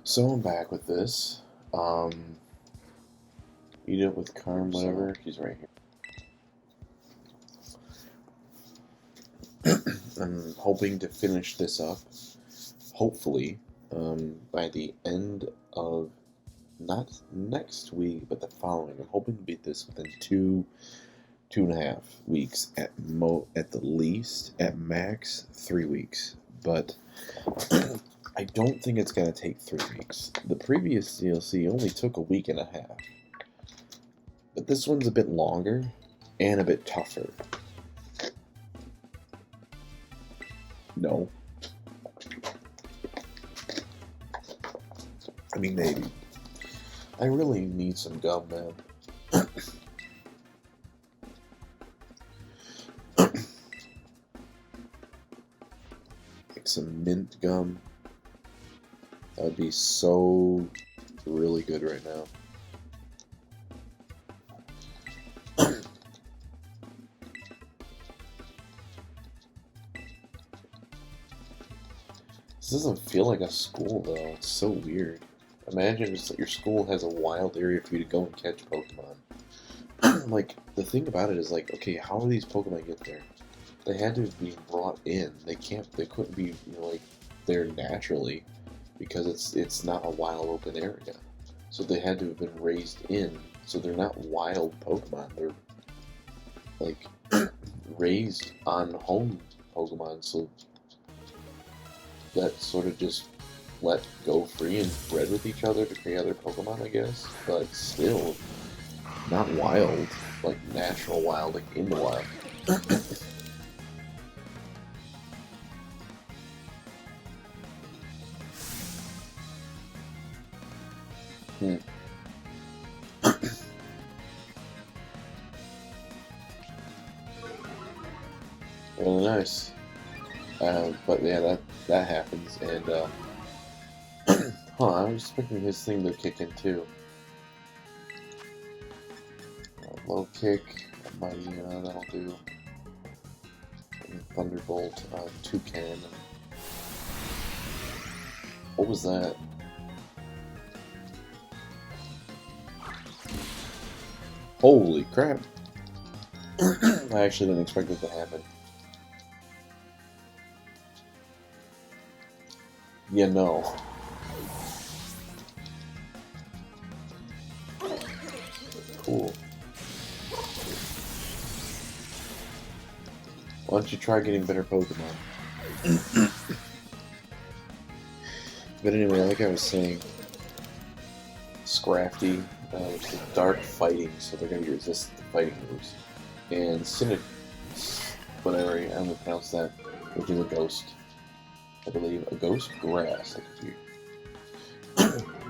So I'm back with this. Um, Eat it with Carm, whatever. She's right here. I'm hoping to finish this up, hopefully, by the end of not next week, but the following. I'm hoping to beat this within 2.5 weeks at the least, at max 3 weeks. But I don't think it's gonna take 3 weeks. The previous DLC only took a week and a half. But this one's a bit longer and a bit tougher. No. I mean, maybe. I really need some gum, man. Like some mint gum. That would be so really good right now. This doesn't feel like a school, though. It's so weird. Imagine just that your school has a wild area for you to go and catch Pokemon. Like, the thing about it is, like, okay, how do these Pokemon get there? They had to be brought in. They couldn't be, like, there naturally because it's not a wild open area. So they had to have been raised in. So they're not wild Pokemon. They're, like, raised on home Pokemon. So that sort of just let go free and bred with each other to create other Pokemon, I guess. But still, not wild, like natural wild, like in the wild. Hmm. Really nice. But yeah, that happens, and huh? I was expecting his thing to kick in too. Low kick, mighty, that'll do. And Thunderbolt, Toucan. What was that? Holy crap! I actually didn't expect it to happen. Yeah, no. Cool. Why don't you try getting better Pokemon? But anyway, like I was saying, Scrafty, which is dark fighting, so they're going to be resistant to fighting moves. And whatever, I don't know pronounce that, which is a ghost. I believe. A ghost grass.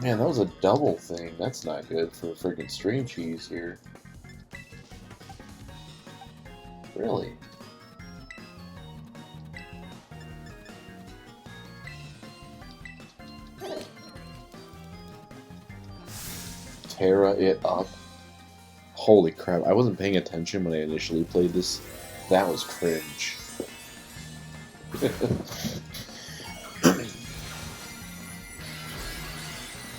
Man, that was a double thing. That's not good for freaking string cheese here. Really? Tear it up. Holy crap, I wasn't paying attention when I initially played this. That was cringe.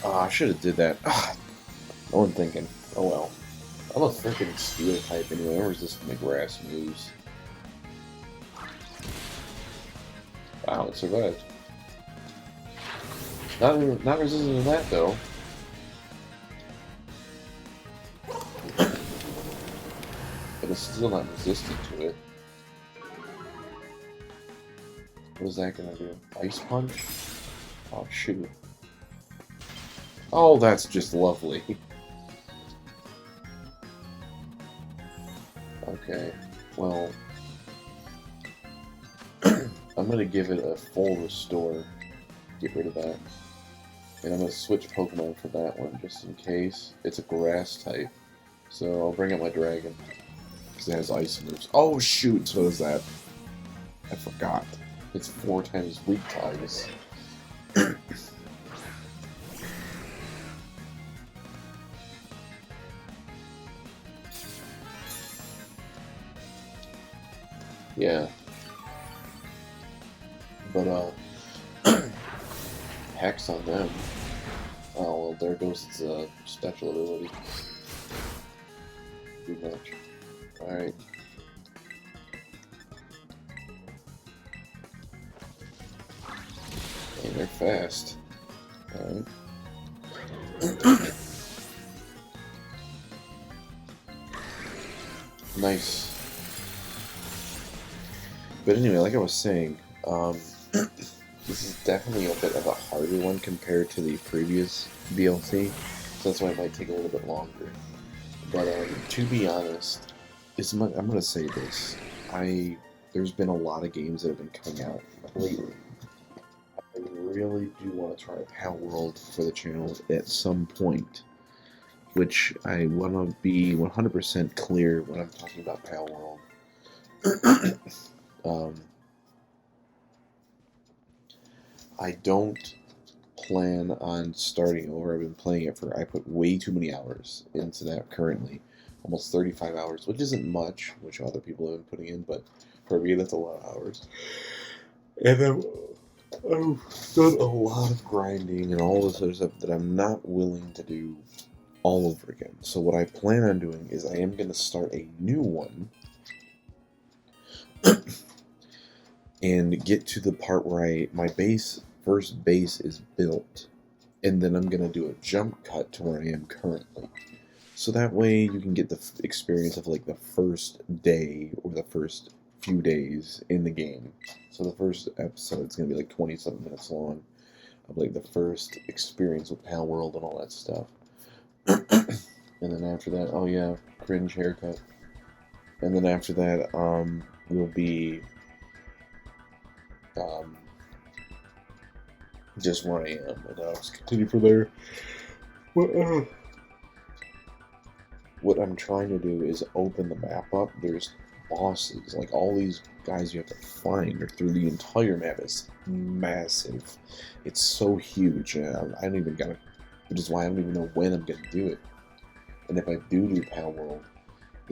Oh, I should have did that. No one thinking. Oh well. I'm a freaking steel type anyway. I'm resistant to grass moves. Wow, it survived. Not resistant to that though. But it's still not resistant to it. What is that gonna do? Ice punch? Oh shoot. Oh, that's just lovely. Okay, well, I'm gonna give it a full restore. Get rid of that. And I'm gonna switch Pokemon for that one, just in case. It's a grass type. So I'll bring up my dragon. Because it has ice moves. Oh shoot, so is that. I forgot. It's 4 times weak to ice. Yeah. But, hex on them. Oh, well, there goes its special ability. Too much. Alright. And they're fast. Alright. Nice. But anyway, like I was saying, this is definitely a bit of a harder one compared to the previous DLC, so that's why it might take a little bit longer. But to be honest, I'm gonna say this: there's been a lot of games that have been coming out lately. I really do want to try Pal World for the channel at some point, which I want to be 100% clear when I'm talking about Pal World. I don't plan on starting over. I've been playing it I put way too many hours into that currently. Almost 35 hours, which isn't much, which other people have been putting in, but for me, that's a lot of hours. And I've done a lot of grinding and all this other stuff that I'm not willing to do all over again. So what I plan on doing is I am going to start a new one and get to the part where my first base is built, and then I'm going to do a jump cut to where I am currently. So that way you can get the experience of like the first day or the first few days in the game. So the first episode is going to be like 20-something minutes long of like the first experience with Pal World and all that stuff. And then after that, oh yeah, cringe haircut. And then after that, will be just where I am, and I'll just continue from there. What I'm trying to do is open the map up. There's bosses, like all these guys you have to find through the entire map is massive. It's so huge. I don't even got it, which is why I don't even know when I'm gonna do it. And if I do Pal World,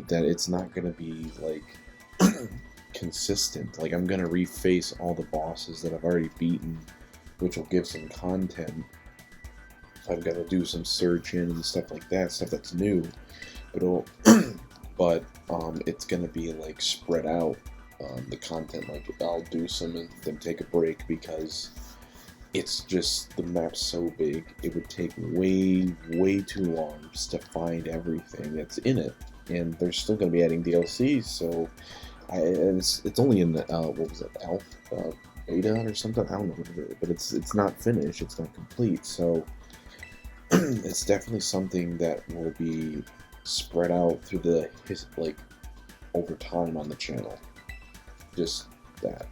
that it's not gonna be like consistent. Like I'm gonna reface all the bosses that I've already beaten, which will give some content. I'm gonna do some searching and stuff like that, stuff that's new. But it's gonna be like spread out. The content, like I'll do some and then take a break because it's just the map's so big. It would take way too long just to find everything that's in it, and they're still gonna be adding DLCs. So it's only in the what was it, alpha, beta or something? I don't know what it is, but it's not finished. It's not complete. So it's definitely something that will be spread out through like over time on the channel. Just that.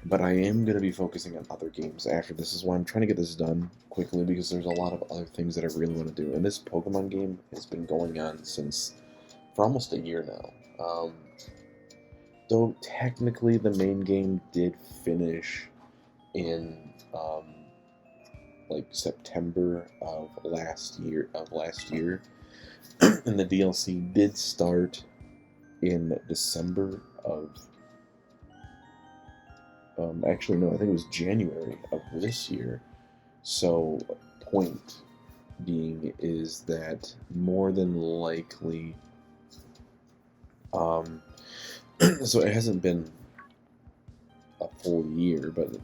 But I am going to be focusing on other games after this. Is why I'm trying to get this done quickly, because there's a lot of other things that I really want to do. And this Pokemon game has been going on for almost a year now. Though technically the main game did finish in like September of last year, and the DLC did start in December of. Actually, no, I think it was January of this year. So, point being is that more than likely, so it hasn't been a full year, but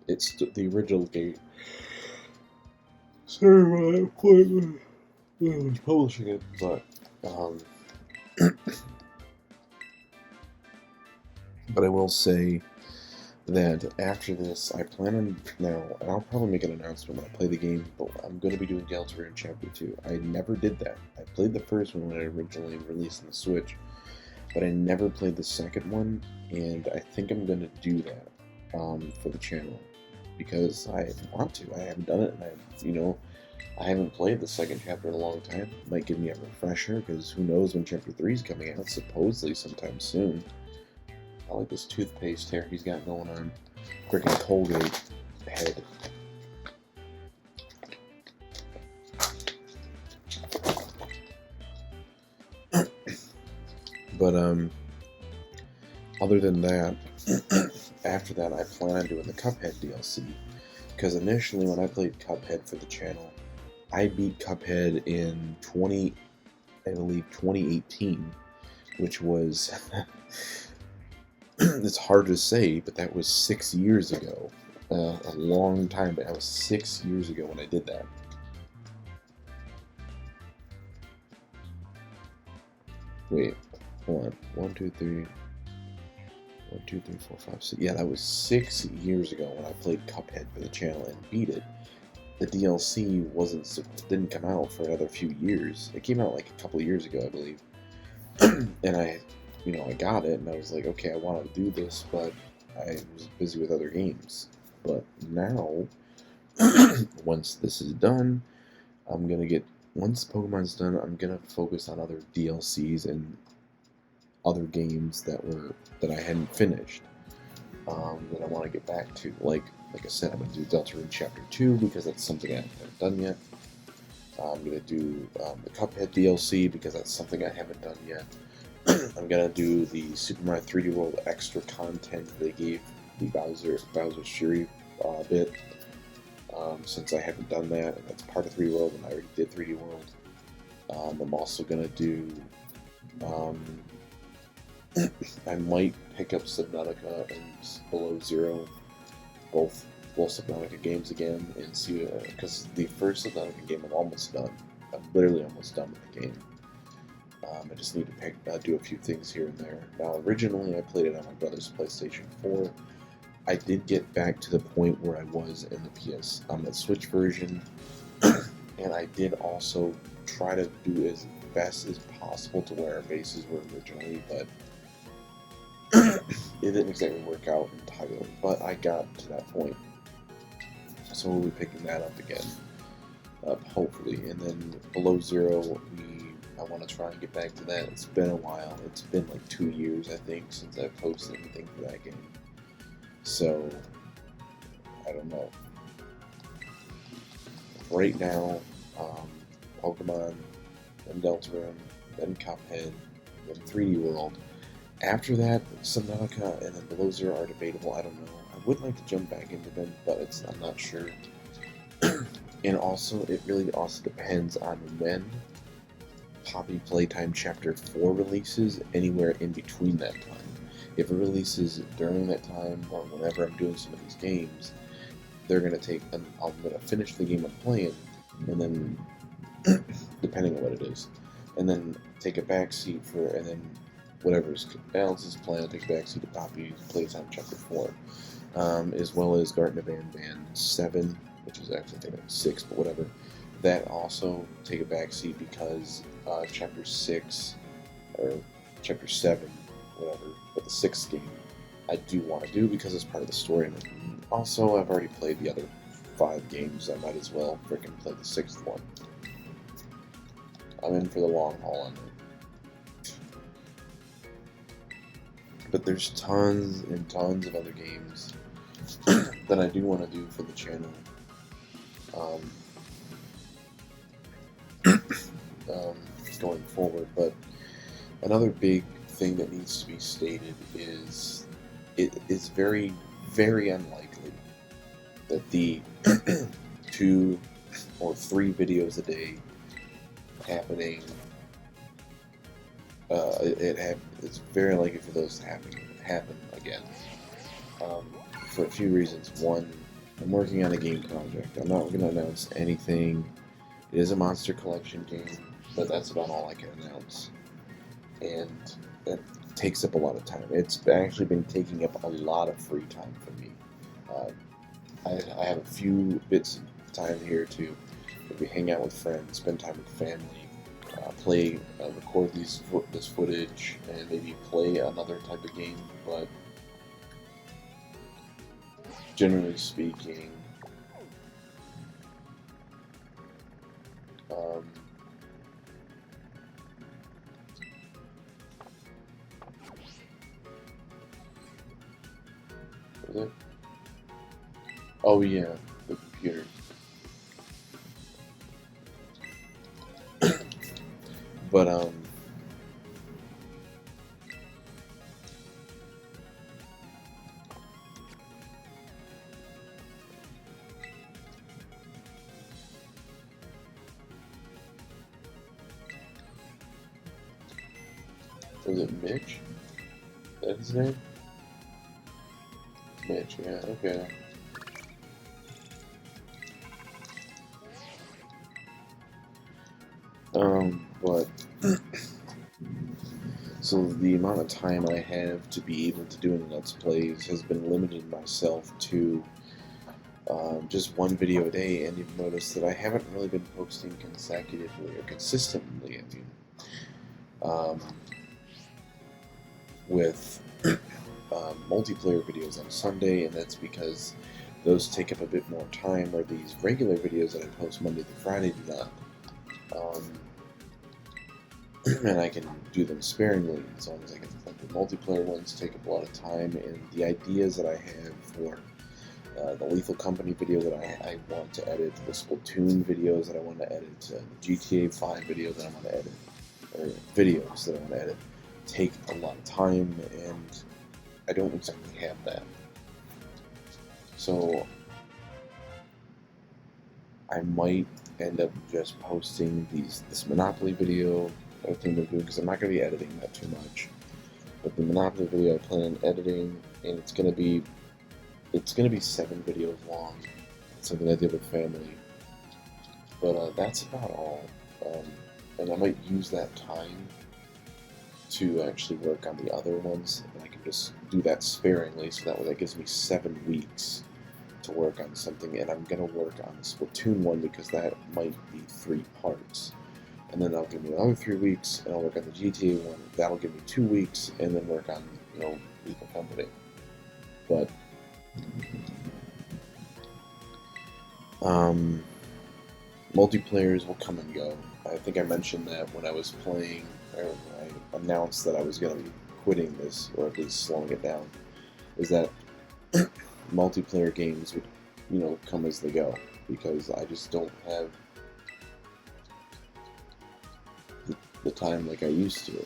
it's the original game. Sorry about that, I was publishing it, but but I will say that after this, I plan on now, and I'll probably make an announcement when I play the game, but I'm going to be doing Deltarune Chapter 2. I never did that. I played the first one when it originally released on the Switch, but I never played the second one, and I think I'm going to do that for the channel, because I want to. I haven't done it, and I haven't played the second chapter in a long time. It might give me a refresher, because who knows when Chapter 3 is coming out, supposedly sometime soon. I like this toothpaste here he's got going on. Freaking Colgate head. But other than that, after that I plan on doing the Cuphead DLC. Because initially when I played Cuphead for the channel, I beat Cuphead in I believe 2018, which was it's hard to say, but that was 6 years ago. A long time, but that was 6 years ago when I did that. Wait, hold on. 1, 2, 3. 1, 2, 3, 4, 5, 6. Yeah, that was 6 years ago when I played Cuphead for the channel and beat it. The DLC didn't come out for another few years. It came out like a couple of years ago, I believe. And I got it, and I was like, okay, I want to do this, but I was busy with other games. But now, once this is done, once Pokemon's done, I'm gonna focus on other DLCs and other games that I hadn't finished, that I want to get back to. Like I said, I'm gonna do Deltarune Chapter 2 because that's something I haven't done yet. I'm gonna do the Cuphead DLC because that's something I haven't done yet. I'm gonna do the Super Mario 3D World extra content they gave the Bowser's Fury bit, since I haven't done that, and that's part of 3D World, and I already did 3D World. I'm also gonna do. I might pick up Subnautica and Below Zero, both Subnautica games again, and see, because the first Subnautica game I'm almost done. I'm literally almost done with the game. I just need to do a few things here and there. Now, originally I played it on my brother's PlayStation 4. I did get back to the point where I was in the on the Switch version, and I did also try to do as best as possible to where our bases were originally, but it didn't exactly work out entirely. But I got to that point, so we'll be picking that up again, hopefully. And then Below Zero, I want to try and get back to that. It's been a while. It's been like 2 years, I think, since I've posted anything for that game. So, I don't know. Right now, Pokemon, then Deltarune, then Cuphead, then 3D World. After that, Subnautica and then Below Zero are debatable. I don't know. I would like to jump back into them, but I'm not sure. And also, it really also depends on when Poppy Playtime Chapter 4 releases, anywhere in between that time. If it releases during that time, or whenever I'm doing some of these games, I'm going to finish the game I'm playing, and then, depending on what it is, and then take a backseat and then whatever else is planned, I'll take a backseat to Poppy Playtime Chapter 4, as well as Garten of Banban 7, which is actually, I think, 6, but whatever. That also take a backseat because Chapter 6, or Chapter 7, whatever, but the 6th game, I do want to do because it's part of the story. And also, I've already played the other 5 games, I might as well freaking play the 6th one. I'm in for the long haul on it. But there's tons and tons of other games that I do want to do for the channel. Going forward, but another big thing that needs to be stated is it is very, very unlikely that the 2 or 3 videos a day happening, it's very likely for those to happen again, for a few reasons. One, I'm working on a game project. I'm not going to announce anything. It is a Monster Collection game, but that's about all I can announce. And that takes up a lot of time. It's actually been taking up a lot of free time for me. I have a few bits of time here to maybe hang out with friends, spend time with family, record this footage, and maybe play another type of game. But generally speaking, is it? Oh yeah, the computer. But Was it Mitch? Is that his name? Mitch, yeah, okay. But so the amount of time I have to be able to do any Let's Plays has been limiting myself to just one video a day, and you've noticed that I haven't really been posting consecutively or consistently. I mean, um, with multiplayer videos on Sunday, and that's because those take up a bit more time, or these regular videos that I post Monday to Friday do not. And I can do them sparingly as long as I can. Like the multiplayer ones take up a lot of time, and the ideas that I have for the Lethal Company video that I want to edit, the Splatoon videos that I want to edit, the GTA 5 video that I want to edit, or videos that I want to edit, take a lot of time, and I don't exactly have that. So I might end up just posting this Monopoly video that I think I'm doing, because I'm not going to be editing that too much. But the Monopoly video I plan on editing, and it's going to be 7 videos long. It's something I did with family. But that's about all. And I might use that time to actually work on the other ones, and I can just do that sparingly, so that way that gives me 7 weeks to work on something, and I'm going to work on the Splatoon one because that might be 3 parts. And then that'll give me another 3 weeks, and I'll work on the GTA one. That'll give me 2 weeks, and then work on, Lethal Company. But multiplayers will come and go. I think I mentioned that when I was playing, or I announced that I was going to be quitting this, or at least slowing it down, is that multiplayer games would, come as they go, because I just don't have the time like I used to.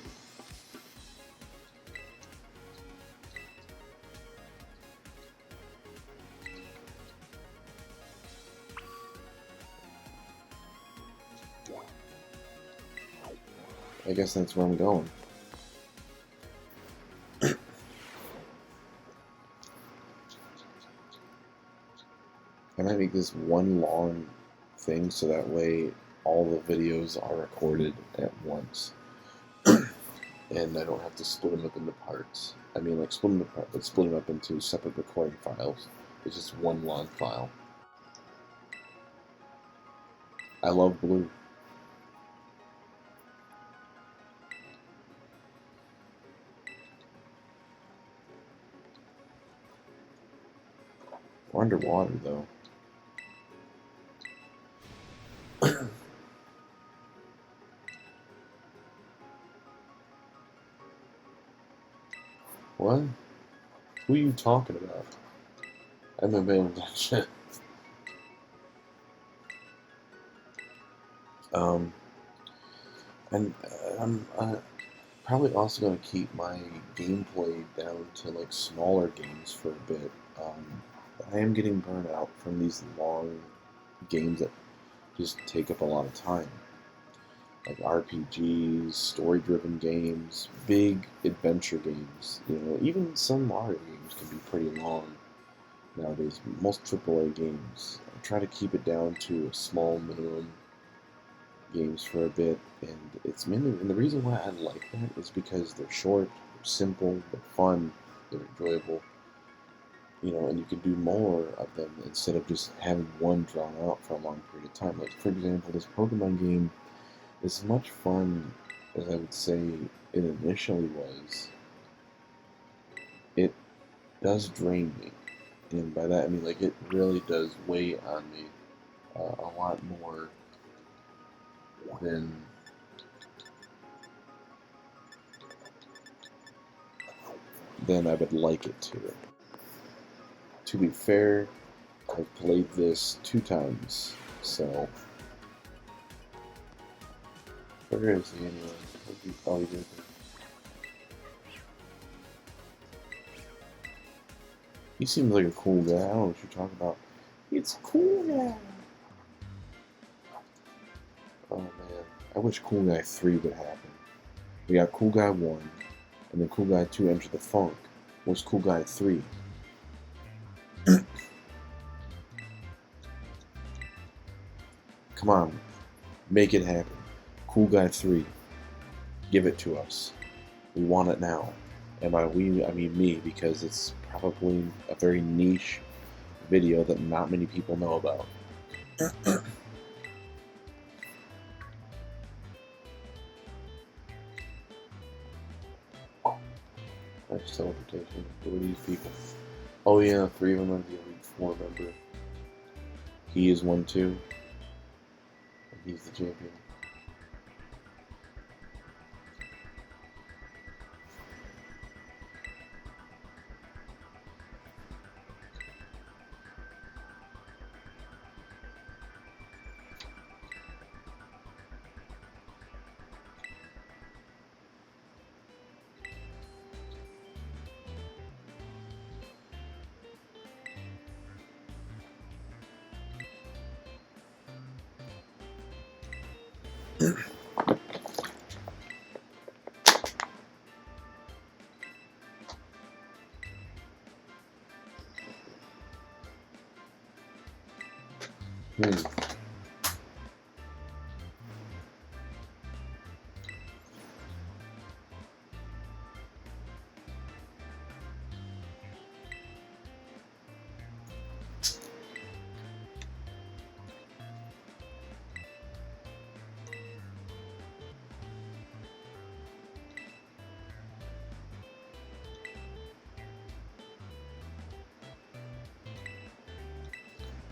I guess that's where I'm going. I might make this one long thing so that way all the videos are recorded at once. And I don't have to split them up into parts. I mean, like split them apart, but split them up into separate recording files. It's just one long file. I love blue. We're underwater, though. What? Who are you talking about? I haven't been attention. And I'm probably also going to keep my gameplay down to like smaller games for a bit. I am getting burned out from these long games that just take up a lot of time. Like RPGs, story-driven games, big adventure games. Even some Mario games can be pretty long nowadays. Most AAA games. I try to keep it down to a small minimum games for a bit, and it's mainly, and the reason why I like that is because they're short, they're simple, they're fun, they're enjoyable. And you can do more of them instead of just having one drawn out for a long period of time. Like, for example, this Pokemon game, as much fun as I would say it initially was, it does drain me. And by that I mean, like, it really does weigh on me a lot more than I would like it to. To be fair, I've played this 2 times, so... Where is he anyway? Oh, he did. He seems like a cool guy. I don't know what you're talking about. It's Cool Guy! Oh man, I wish Cool Guy 3 would happen. We got Cool Guy 1, and then Cool Guy 2 Enter the Funk was Cool Guy 3. Come on, make it happen. Cool Guy 3, give it to us. We want it now. And by we, I mean me, because it's probably a very niche video that not many people know about. Nice teleportation. Who are these people? Oh yeah, 3 of them are the Elite 4 member. He is one too. And he's the champion.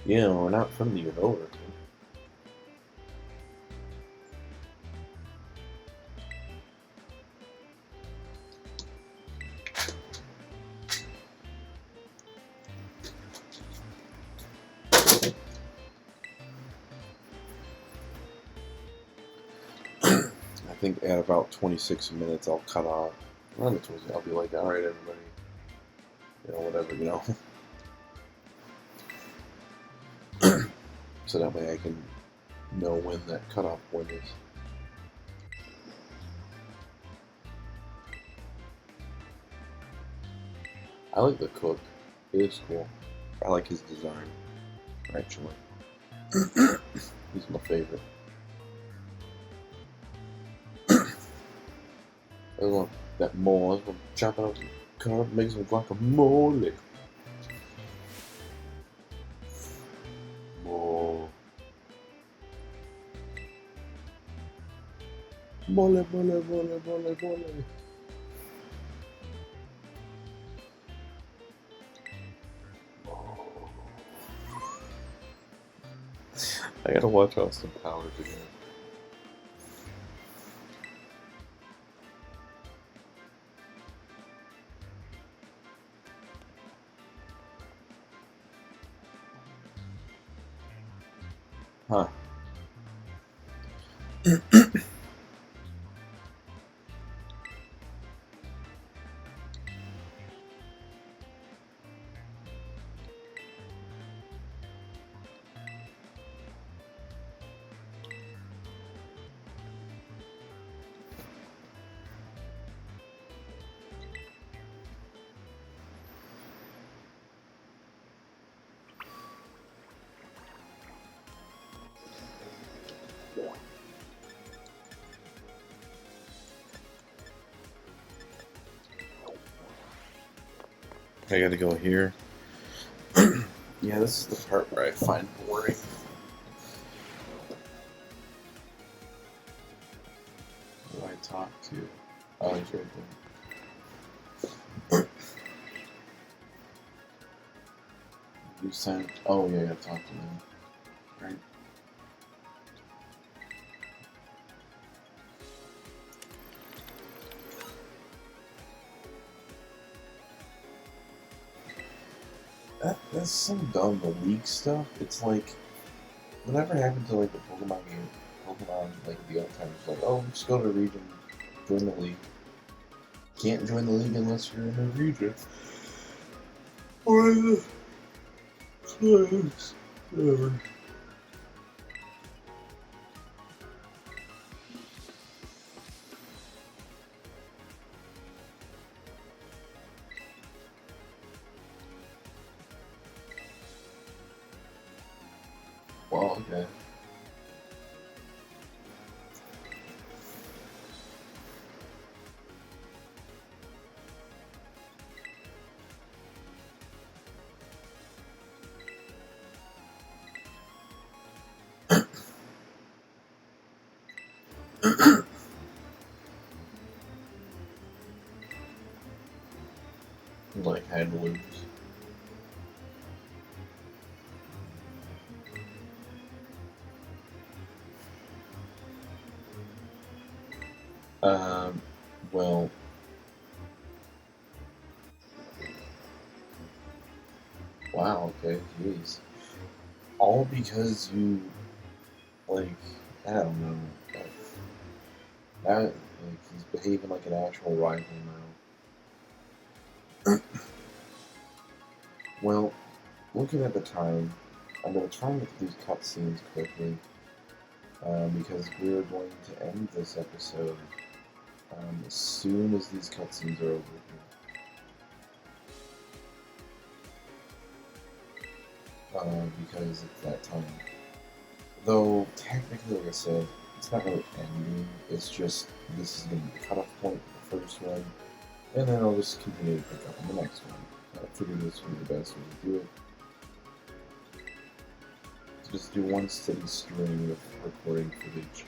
Yeah, we're not from the Unova. I think at about 26 minutes I'll cut off. I'll be like, alright everybody, whatever, so that way I can know when that cutoff point is. I like the cook. It is cool. I like his design, actually. He's my favorite. I want that mole. I was going to chop it up and cut it up and make some guacamole. Mole, mole, mole, mole, mole. I gotta watch Austin Powers again. Huh. I gotta go here. Yeah, this is the part where I find boring. Who do I talk to? Oh, he's right there. You sent. Oh, yeah, I gotta talk to them. Right. That's so dumb, the league stuff. It's like, whatever happened to, like, the Pokemon game? Pokemon, like, the old times, like, oh, just go to the region, join the league. Can't join the league unless you're in a region. Or the class. Whatever. Well, okay. Like had to lose. Um, well, wow, okay, jeez. All because you, like, I don't know. That, like, he's behaving like an actual rival now. Well, looking at the time, I'm going to try and get through these cutscenes quickly, because we're going to end this episode as soon as these cutscenes are over here, because it's that time. Though, technically, like I said, it's not really ending, it's just, this is going to be the cutoff point for the first one, and then I'll just continue to pick up on the next one. I figured this would be the best way to do it. Just do one steady stream of recording footage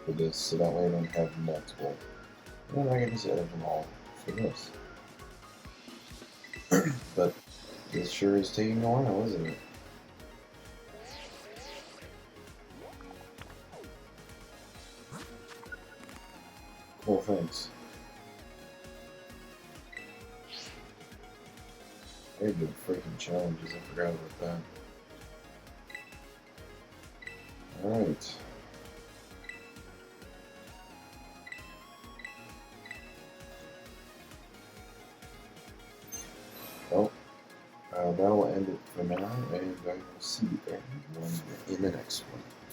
for this, so that way I don't have multiple. And then I can just edit them all for this. But this sure is taking a while, isn't it? Well, thanks. I gotta do the freaking challenges, I forgot about that. Alright. Well, that'll end it for now, and I will see everyone in the next one.